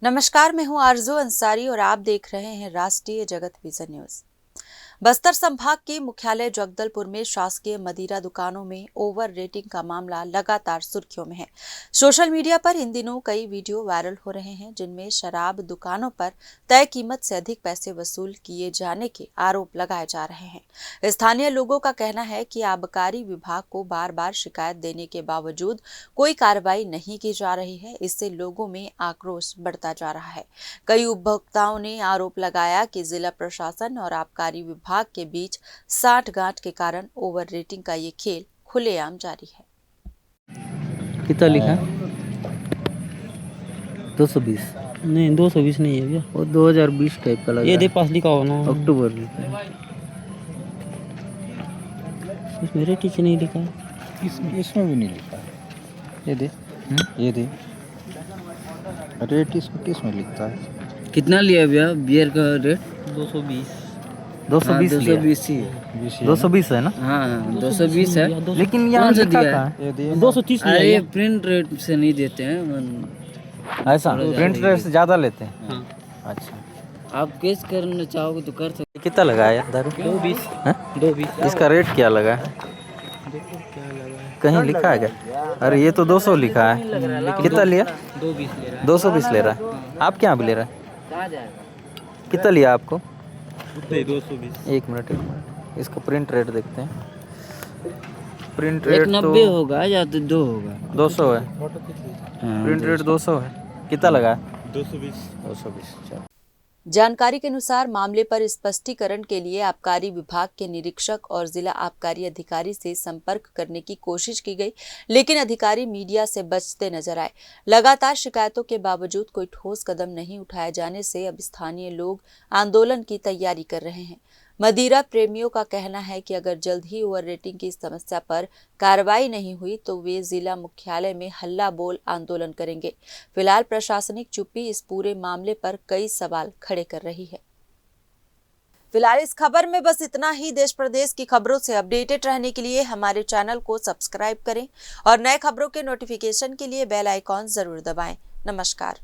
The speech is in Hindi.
नमस्कार, मैं हूं आरजू अंसारी और आप देख रहे हैं राष्ट्रीय जगत विजन न्यूज। बस्तर संभाग के मुख्यालय जगदलपुर में शासकीय मदिरा दुकानों में ओवर रेटिंग का मामला लगातार सुर्खियों में है। सोशल मीडिया पर इन दिनों कई वीडियो वायरल हो रहे हैं जिनमें शराब दुकानों पर तय कीमत से अधिक पैसे वसूल किए जाने के आरोप लगाए जा रहे हैं। स्थानीय लोगों का कहना है कि आबकारी विभाग को बार बार शिकायत देने के बावजूद कोई कार्रवाई नहीं की जा रही है। इससे लोगों में आक्रोश बढ़ता जा रहा है। कई उपभोक्ताओं ने आरोप लगाया कि जिला प्रशासन और आबकारी विभाग के बीच साठगांठ के कारण ओवर रेटिंग का ये खेल खुलेआम जारी है। कितना लिखा? 220 नहीं 220 नहीं है भैया, वो 2020 टाइप का लगा। ये दे पास लिखा हो ना, अक्टूबर लिखा है। इसमें रेट ही नहीं लिखा है। इसमें भी नहीं लिखा है। ये दे, ये दे रेट इसमें किसमें लिखता है? कितना लिया भैया बियर का रेट? 220 220 लिया। 220 ही है। 220 है ना? हाँ 220 है, लेकिन यहाँ सा लिखा दिया कहाँ ये दे 230 लिया अरे है। प्रिंट रेट से नहीं देते हैं। है? ऐसा प्रिंट रेट से ज़्यादा लेते हैं। हाँ। अच्छा, आप केस करना चाहोगे तो कर सकते। कितना लगाया दारू? 220 हैं? 220 इसका रेट क्या लगा है? कहीं लिखा है क्या? अरे ये तो 200 लिखा है। कितना लिया? 220 ले रहा 220 ले रहा है। आप क्या भी ले रहा है? कहाँ जाएगा? कितना लिया आपको? है 220। एक मिनट इसका प्रिंट रेट देखते हैं। प्रिंट एक रेट 90 तो होगा या तो 2 होगा। 200 है। हाँ, प्रिंट रेट 200 है। कितना लगा है? 220। 220। चलो। जानकारी के अनुसार मामले पर स्पष्टीकरण के लिए आबकारी विभाग के निरीक्षक और जिला आबकारी अधिकारी से संपर्क करने की कोशिश की गई, लेकिन अधिकारी मीडिया से बचते नजर आए। लगातार शिकायतों के बावजूद कोई ठोस कदम नहीं उठाए जाने से अब स्थानीय लोग आंदोलन की तैयारी कर रहे हैं। मदिरा प्रेमियों का कहना है कि अगर जल्द ही ओवर रेटिंग की समस्या पर कार्रवाई नहीं हुई तो वे जिला मुख्यालय में हल्ला बोल आंदोलन करेंगे। फिलहाल प्रशासनिक चुप्पी इस पूरे मामले पर कई सवाल खड़े कर रही है। फिलहाल इस खबर में बस इतना ही। देश प्रदेश की खबरों से अपडेटेड रहने के लिए हमारे चैनल को सब्सक्राइब करें और नए खबरों के नोटिफिकेशन के लिए बेल आइकॉन जरूर दबाएं। नमस्कार।